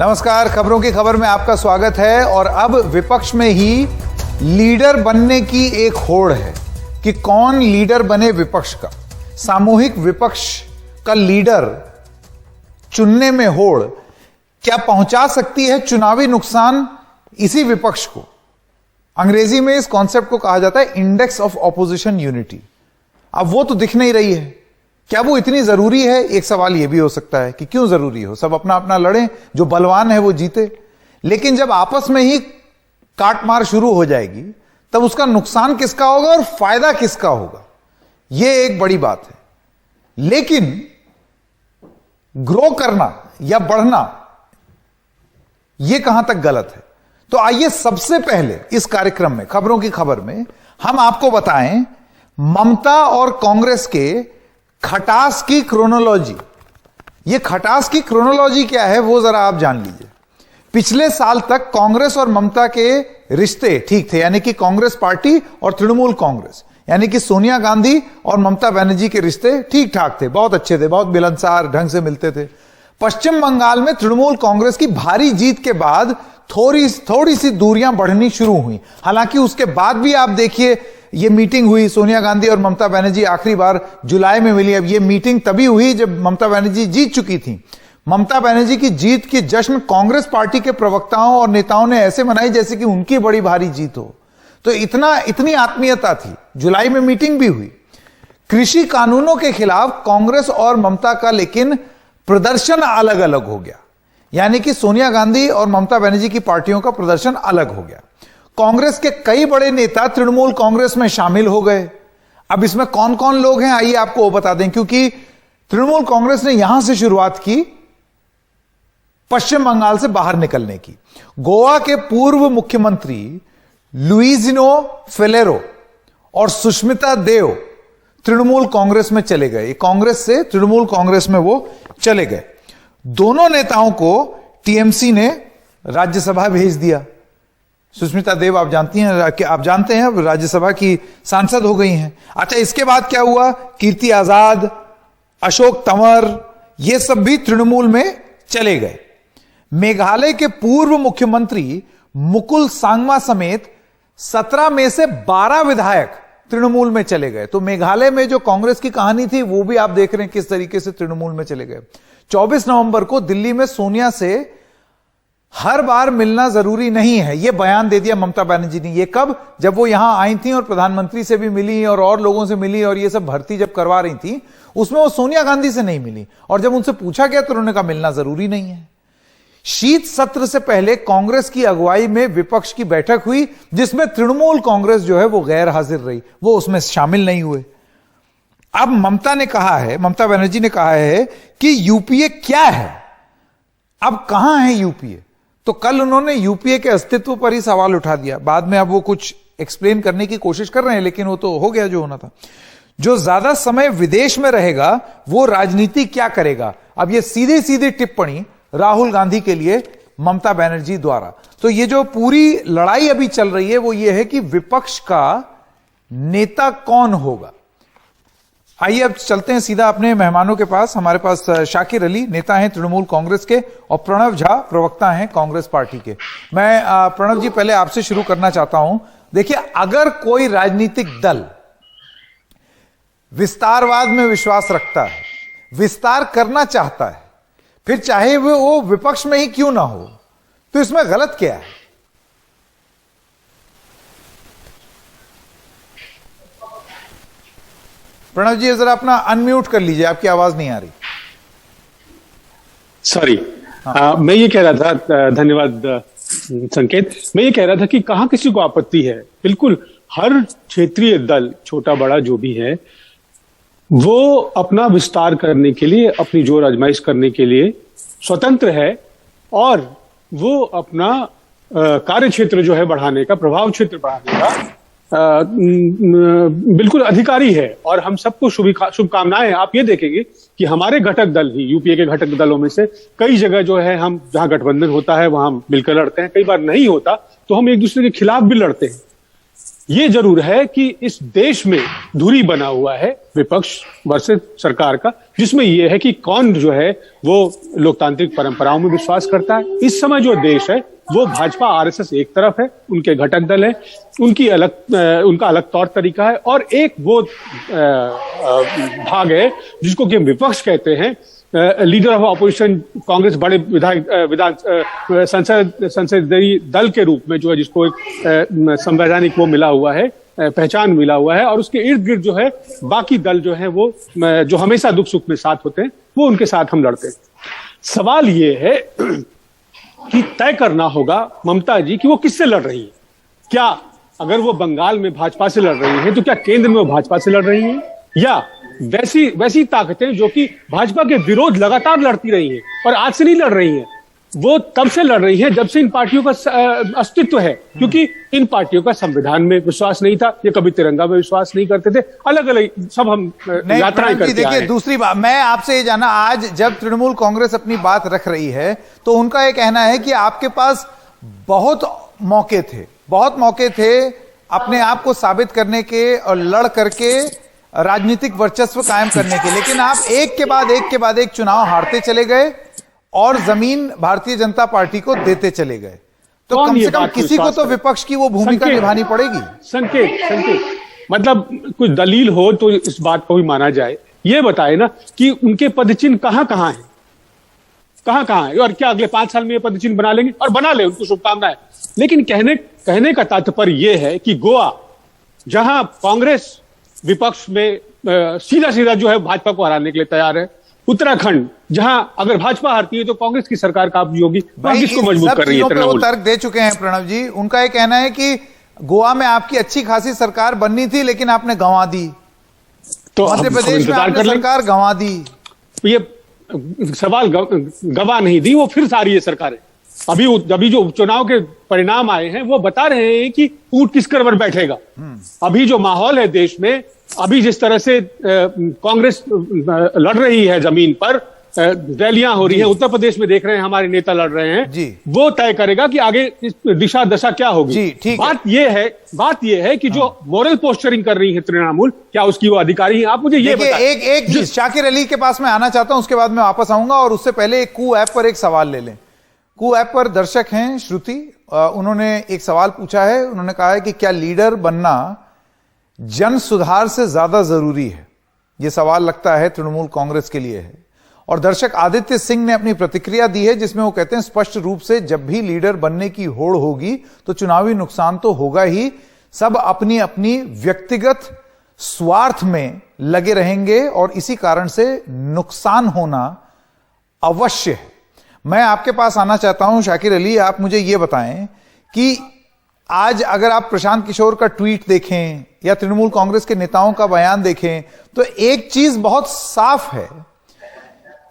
नमस्कार, खबरों की खबर में आपका स्वागत है। और अब विपक्ष में ही लीडर बनने की एक होड़ है कि कौन लीडर बने विपक्ष का। सामूहिक विपक्ष का लीडर चुनने में होड़ क्या पहुंचा सकती है चुनावी नुकसान इसी विपक्ष को। अंग्रेजी में इस कॉन्सेप्ट को कहा जाता है इंडेक्स ऑफ ऑपोजिशन यूनिटी। अब वो तो दिख नहीं रही है, क्या वो इतनी जरूरी है? एक सवाल यह भी हो सकता है कि क्यों जरूरी हो, सब अपना अपना लड़ें, जो बलवान है वो जीते। लेकिन जब आपस में ही काट मार शुरू हो जाएगी तब उसका नुकसान किसका होगा और फायदा किसका होगा, यह एक बड़ी बात है। लेकिन ग्रो करना या बढ़ना, यह कहां तक गलत है? तो आइए सबसे पहले इस कार्यक्रम में, खबरों की खबर में, हम आपको बताएं ममता और कांग्रेस के खटास की क्रोनोलॉजी। ये खटास की क्रोनोलॉजी क्या है वो जरा आप जान लीजिए। पिछले साल तक कांग्रेस और ममता के रिश्ते ठीक थे, यानी कि कांग्रेस पार्टी और तृणमूल कांग्रेस, यानी कि सोनिया गांधी और ममता बनर्जी के रिश्ते ठीक ठाक थे, बहुत अच्छे थे, बहुत मिलनसार ढंग से मिलते थे। पश्चिम बंगाल में तृणमूल कांग्रेस की भारी जीत के बाद थोड़ी सी दूरियां बढ़नी शुरू हुई। हालांकि उसके बाद भी आप देखिए, ये मीटिंग हुई, सोनिया गांधी और ममता बनर्जी आखिरी बार जुलाई में मिली। अब ये मीटिंग तभी हुई जब ममता बनर्जी जीत चुकी थी। ममता बनर्जी की जीत की जश्न कांग्रेस पार्टी के प्रवक्ताओं और नेताओं ने ऐसे मनाई जैसे कि उनकी बड़ी भारी जीत हो। तो इतनी आत्मीयता थी। जुलाई में मीटिंग भी हुई। कृषि कानूनों के खिलाफ कांग्रेस और ममता का लेकिन प्रदर्शन अलग अलग हो गया, यानी कि सोनिया गांधी और ममता बनर्जी की पार्टियों का प्रदर्शन अलग हो गया। कांग्रेस के कई बड़े नेता तृणमूल कांग्रेस में शामिल हो गए। अब इसमें कौन कौन लोग हैं आइए आपको वो बता दें, क्योंकि तृणमूल कांग्रेस ने यहां से शुरुआत की पश्चिम बंगाल से बाहर निकलने की। गोवा के पूर्व मुख्यमंत्री लुइजिनो फेलेरो और सुष्मिता देव तृणमूल कांग्रेस में चले गए। कांग्रेस से तृणमूल कांग्रेस में वो चले गए। दोनों नेताओं को टीएमसी ने राज्यसभा भेज दिया। सुष्मिता देव आप जानते हैं अब राज्यसभा की सांसद हो गई हैं। अच्छा, इसके बाद क्या हुआ? कीर्ति आजाद, अशोक तंवर, ये सब भी तृणमूल में चले गए। मेघालय के पूर्व मुख्यमंत्री मुकुल सांगमा समेत 17 में से 12 विधायक तृणमूल में चले गए। तो मेघालय में जो कांग्रेस की कहानी थी वो भी आप देख रहे हैं किस तरीके से तृणमूल में चले गए। 24 नवंबर को दिल्ली में सोनिया से हर बार मिलना जरूरी नहीं है, यह बयान दे दिया ममता बनर्जी ने। ये कब? जब वो यहां आई थी और प्रधानमंत्री से भी मिली और लोगों से मिली और ये सब भर्ती जब करवा रही थी, उसमें वो सोनिया गांधी से नहीं मिली। और जब उनसे पूछा गया तो उन्होंने कहा मिलना जरूरी नहीं है। शीत सत्र से पहले कांग्रेस की अगुवाई में विपक्ष की बैठक हुई जिसमें तृणमूल कांग्रेस जो है वो गैर हाजिर रही, वो उसमें शामिल नहीं हुए। अब ममता बनर्जी ने कहा है कि यूपीए क्या है, अब कहां है यूपीए। तो कल उन्होंने यूपीए के अस्तित्व पर ही सवाल उठा दिया। बाद में अब वो कुछ एक्सप्लेन करने की कोशिश कर रहे हैं, लेकिन वो तो हो गया जो होना था। जो ज्यादा समय विदेश में रहेगा वो राजनीति क्या करेगा, अब ये सीधी सीधी टिप्पणी राहुल गांधी के लिए ममता बनर्जी द्वारा। तो ये जो पूरी लड़ाई अभी चल रही है वो ये है कि विपक्ष का नेता कौन होगा। आइए अब चलते हैं सीधा अपने मेहमानों के पास। हमारे पास शाकिर अली नेता हैं तृणमूल कांग्रेस के और प्रणव झा प्रवक्ता हैं कांग्रेस पार्टी के। मैं प्रणव जी पहले आपसे शुरू करना चाहता हूं। देखिए, अगर कोई राजनीतिक दल विस्तारवाद में विश्वास रखता है, विस्तार करना चाहता है, फिर चाहे वो विपक्ष में ही क्यों ना हो, तो इसमें गलत क्या है? प्रणव जी जरा अपना अनम्यूट कर लीजिए, आपकी आवाज नहीं आ रही। सॉरी। मैं ये कह रहा था, धन्यवाद संकेत। मैं ये कह रहा था कि कहां किसी को आपत्ति है, बिल्कुल हर क्षेत्रीय दल छोटा बड़ा जो भी है वो अपना विस्तार करने के लिए, अपनी जोर आजमाइश करने के लिए स्वतंत्र है और वो अपना कार्य क्षेत्र जो है बढ़ाने का, प्रभाव क्षेत्र बढ़ाने का बिल्कुल अधिकारी है। और हम सबको शुभकामनाएं। आप ये देखेंगे कि हमारे घटक दल ही, यूपीए के घटक दलों में से कई जगह जो है हम जहां गठबंधन होता है वहां मिलकर लड़ते हैं, कई बार नहीं होता तो हम एक दूसरे के खिलाफ भी लड़ते हैं। ये जरूर है कि इस देश में धुरी बना हुआ है विपक्ष वर्सेस सरकार का, जिसमें यह है कि कौन जो है वो लोकतांत्रिक परंपराओं में विश्वास करता है। इस समय जो देश है वो भाजपा आरएसएस एक तरफ है, उनके घटक दल है, उनका अलग तौर तरीका है, और एक वो भाग है जिसको कि विपक्ष कहते हैं, लीडर ऑफ ऑपोजिशन कांग्रेस बड़े विधान संसदीय दल के रूप में जो है, जिसको एक संवैधानिक वो मिला हुआ है, पहचान मिला हुआ है, और उसके इर्द गिर्द जो है बाकी दल जो है वो जो हमेशा दुख सुख में साथ होते हैं, वो उनके साथ हम लड़ते हैं। सवाल ये है कि तय करना होगा ममता जी कि वो किससे लड़ रही है। क्या अगर वो बंगाल में भाजपा से लड़ रही है तो क्या केंद्र में वो भाजपा से लड़ रही है, या वैसी ताकतें जो कि भाजपा के विरोध लगातार लड़ती रही हैं और आज से नहीं लड़ रही हैं, वो तब से लड़ रही हैं जब से इन पार्टियों का अस्तित्व है, क्योंकि इन पार्टियों का संविधान में विश्वास नहीं था, ये कभी तिरंगा में विश्वास नहीं करते थे, अलग अलग सब हम यात्राएं करते आए। देखिए, दूसरी बात मैं आपसे ये जानना, आज जब तृणमूल कांग्रेस अपनी बात रख रही है तो उनका ये कहना है कि आपके पास बहुत मौके थे अपने आप को साबित करने के और लड़ करके राजनीतिक वर्चस्व कायम करने के, लेकिन आप एक के बाद एक चुनाव हारते चले गए और जमीन भारतीय जनता पार्टी को देते चले गए। तो कम से कम किसी को तो विपक्ष की वो भूमिका निभानी पड़ेगी। संकेत मतलब कुछ दलील हो तो इस बात को भी माना जाए। ये बताए ना कि उनके पदचिन्ह कहां कहां है, और क्या अगले 5 साल में ये पदचिन्ह बना लेंगे? और बना ले, उनको शुभकामनाएं। लेकिन कहने का तात्पर्य यह है कि गोवा, जहां कांग्रेस विपक्ष में सीधा जो है भाजपा को हराने के लिए तैयार है, उत्तराखंड जहां अगर भाजपा हारती है तो कांग्रेस की सरकार काबू होगी, किसको मजबूत कर रही है? वो तर्क दे चुके हैं प्रणव जी। उनका यह कहना है कि गोवा में आपकी अच्छी खासी सरकार बननी थी लेकिन आपने गंवा दी, तो मध्य प्रदेश में आपने सरकार गंवा दी। ये सवाल गंवा नहीं दी, वो फिर सारी है सरकारें। अभी जो उपचुनाव के परिणाम आए हैं वो बता रहे हैं कि ऊंट किस कर बैठेगा। अभी जो माहौल है देश में, अभी जिस तरह से कांग्रेस लड़ रही है जमीन पर, रैलियां हो रही हैं, उत्तर प्रदेश में देख रहे हैं हमारे नेता लड़ रहे हैं, वो तय करेगा कि आगे इस दिशा दशा क्या होगी। बात यह है कि जो मोरल पोस्चरिंग कर रही है तृणमूल, क्या उसकी वो अधिकारी है? आप मुझे ये बताइए। एक शाकिर अली के पास मैं आना चाहता हूं, उसके बाद मैं वापस आऊंगा, और उससे पहले एक कू ऐप पर एक सवाल ले लें। कू ऐप पर दर्शक हैं श्रुति, उन्होंने एक सवाल पूछा है। उन्होंने कहा है कि क्या लीडर बनना जन सुधार से ज्यादा जरूरी है? यह सवाल लगता है तृणमूल कांग्रेस के लिए है। और दर्शक आदित्य सिंह ने अपनी प्रतिक्रिया दी है जिसमें वो कहते हैं स्पष्ट रूप से जब भी लीडर बनने की होड़ होगी तो चुनावी नुकसान तो होगा ही, सब अपनी अपनी व्यक्तिगत स्वार्थ में लगे रहेंगे और इसी कारण से नुकसान होना अवश्य है। मैं आपके पास आना चाहता हूं शाकिर अली, आप मुझे यह बताएं कि आज अगर आप प्रशांत किशोर का ट्वीट देखें या तृणमूल कांग्रेस के नेताओं का बयान देखें तो एक चीज बहुत साफ है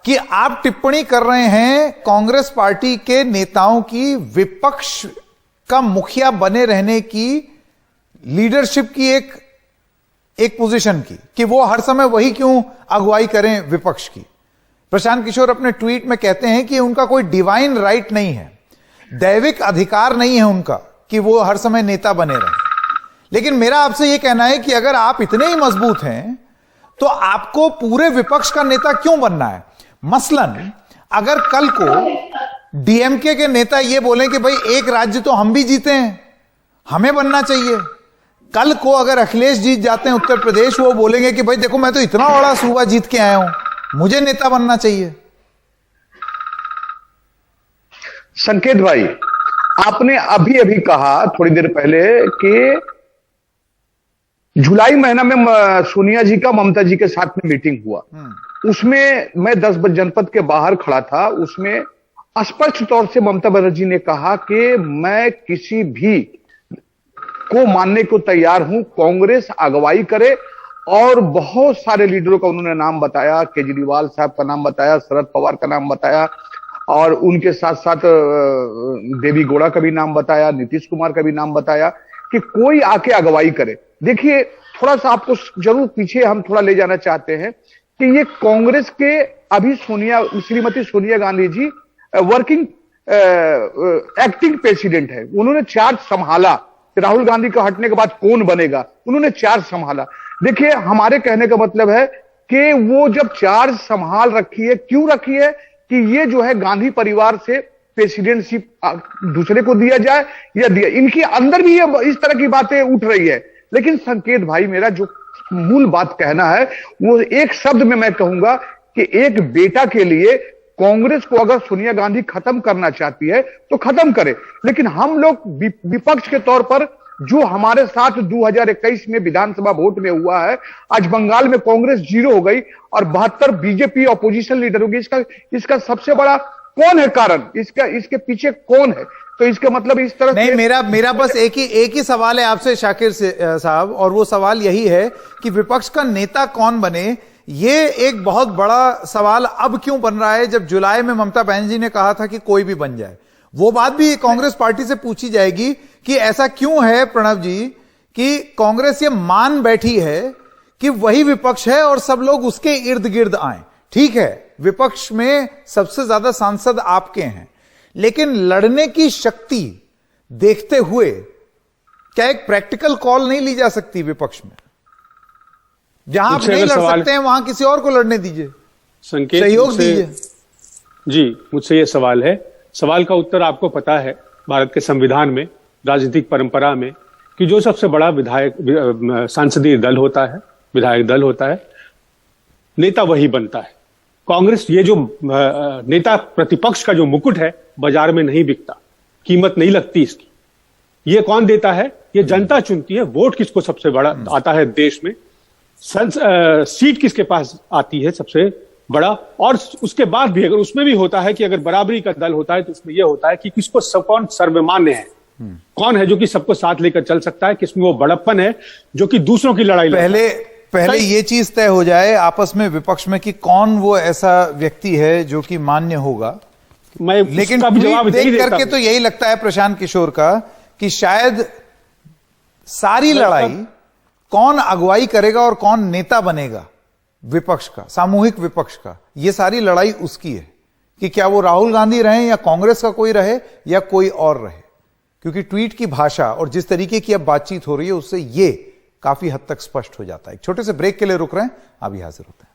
कि आप टिप्पणी कर रहे हैं कांग्रेस पार्टी के नेताओं की विपक्ष का मुखिया बने रहने की, लीडरशिप की एक पोजीशन की, कि वो हर समय वही क्यों अगुवाई करें विपक्ष की। प्रशांत किशोर अपने ट्वीट में कहते हैं कि उनका कोई डिवाइन राइट नहीं है, दैविक अधिकार नहीं है उनका कि वो हर समय नेता बने रहे। लेकिन मेरा आपसे यह कहना है कि अगर आप इतने ही मजबूत हैं तो आपको पूरे विपक्ष का नेता क्यों बनना है? मसलन अगर कल को डीएमके के नेता यह बोलें कि भाई एक राज्य तो हम भी जीते हैं, हमें बनना चाहिए। कल को अगर अखिलेश जीत जाते हैं उत्तर प्रदेश, वो बोलेंगे कि भाई देखो मैं तो इतना बड़ा सूबा जीत के आया हूं, मुझे नेता बनना चाहिए। संकेत भाई, आपने अभी अभी कहा थोड़ी देर पहले कि जुलाई महीना में सोनिया जी का ममता जी के साथ में मीटिंग हुआ। उसमें मैं 10 जनपद के बाहर खड़ा था, उसमें स्पष्ट तौर से ममता बनर्जी ने कहा कि मैं किसी भी को मानने को तैयार हूं, कांग्रेस अगुवाई करे। और बहुत सारे लीडरों का उन्होंने नाम बताया, केजरीवाल साहब का नाम बताया, शरद पवार का नाम बताया, और उनके साथ साथ देवी गौड़ा का भी नाम बताया, नीतीश कुमार का भी नाम बताया कि कोई आके अगुवाई करे। देखिए, थोड़ा सा आपको जरूर पीछे हम थोड़ा ले जाना चाहते हैं कि ये कांग्रेस के अभी Shrimati Sonia Gandhi ji working acting president है, उन्होंने चार्ज संभाला कि राहुल गांधी का हटने के बाद कौन बनेगा, उन्होंने चार्ज संभाला। देखिए, हमारे कहने का मतलब है कि वो जब चार्ज संभाल रखी है, क्यों रखी है कि ये जो है गांधी परिवार से प्रेसिडेंटशिप दूसरे को दिया जाए या दिया, इनके अंदर भी ये इस तरह की बातें उठ रही है। लेकिन संकेत भाई, मेरा जो मूल बात कहना है वो एक शब्द में मैं कहूंगा कि एक बेटा के लिए कांग्रेस को अगर सोनिया गांधी खत्म करना चाहती है तो खत्म करे, लेकिन हम लोग विपक्ष के तौर पर जो हमारे साथ 2021 में विधानसभा वोट में हुआ है, आज बंगाल में कांग्रेस 0 हो गई और 72 बीजेपी ऑपोजिशन लीडर हो गई, इसका सबसे बड़ा कौन है कारण, इसके पीछे कौन है? तो इसका मतलब इस तरह नहीं, मेरा बस एक ही सवाल है आपसे शाकिर साहब, और वो सवाल यही है कि विपक्ष का नेता कौन बने। ये एक बहुत बड़ा सवाल अब क्यों बन रहा है, जब जुलाई में ममता बनर्जी ने कहा था कि कोई भी बन जाए। वो बात भी कांग्रेस पार्टी से पूछी जाएगी कि ऐसा क्यों है प्रणव जी कि कांग्रेस ये मान बैठी है कि वही विपक्ष है और सब लोग उसके इर्द गिर्द आए। ठीक है, विपक्ष में सबसे ज्यादा सांसद आपके हैं, लेकिन लड़ने की शक्ति देखते हुए क्या एक प्रैक्टिकल कॉल नहीं ली जा सकती विपक्ष में? जहां आप नहीं लड़ सकते हैं वहां किसी और को लड़ने दीजिए, संकेत सहयोग दीजिए। जी, मुझसे यह सवाल है, सवाल का उत्तर आपको पता है भारत के संविधान में, राजनीतिक परंपरा में, कि जो सबसे बड़ा सांसदीय दल होता है, विधायक दल होता है, नेता वही बनता है। कांग्रेस, ये जो नेता प्रतिपक्ष का जो मुकुट है, बाजार में नहीं बिकता, कीमत नहीं लगती इसकी। ये कौन देता है? ये जनता चुनती है। वोट किसको सबसे बड़ा आता है देश में, सीट किसके पास आती है सबसे बड़ा, और उसके बाद भी अगर उसमें भी होता है कि अगर बराबरी का दल होता है तो उसमें यह होता है कि किसको कौन सर्वमान्य है, कौन है जो कि सबको साथ लेकर चल सकता है, किसमें वो बड़प्पन है जो कि दूसरों की लड़ाई पहले ये चीज तय हो जाए आपस में विपक्ष में कि कौन वो ऐसा व्यक्ति है जो कि मान्य होगा। लेकिन जवाब देख करके तो यही लगता है प्रशांत किशोर का कि शायद सारी लड़ाई कौन अगुवाई करेगा और कौन नेता बनेगा विपक्ष का, सामूहिक विपक्ष का, ये सारी लड़ाई उसकी है कि क्या वो राहुल गांधी रहे या कांग्रेस का कोई रहे या कोई और रहे। क्योंकि ट्वीट की भाषा और जिस तरीके की अब बातचीत हो रही है उससे ये काफी हद तक स्पष्ट हो जाता है। एक छोटे से ब्रेक के लिए रुक रहे हैं, अभी हाजिर होते हैं।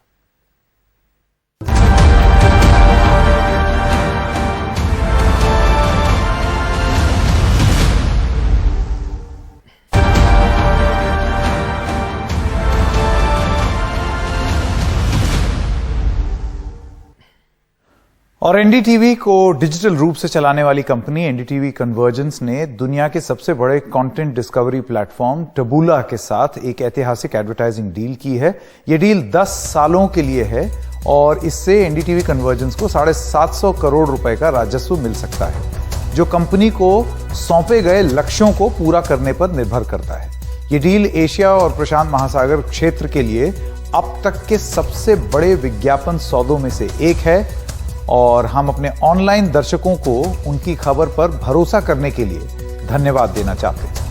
और एनडीटीवी को डिजिटल रूप से चलाने वाली कंपनी एनडीटीवी कन्वर्जेंस ने दुनिया के सबसे बड़े कंटेंट डिस्कवरी प्लेटफॉर्म टबूला के साथ एक ऐतिहासिक एडवर्टाइजिंग डील की है। यह डील 10 सालों के लिए है और इससे एनडीटीवी कन्वर्जेंस को 750 करोड़ रुपए का राजस्व मिल सकता है, जो कंपनी को सौंपे गए लक्ष्यों को पूरा करने पर निर्भर करता है। यह डील एशिया और प्रशांत महासागर क्षेत्र के लिए अब तक के सबसे बड़े विज्ञापन सौदों में से एक है और हम अपने ऑनलाइन दर्शकों को उनकी खबर पर भरोसा करने के लिए धन्यवाद देना चाहते हैं।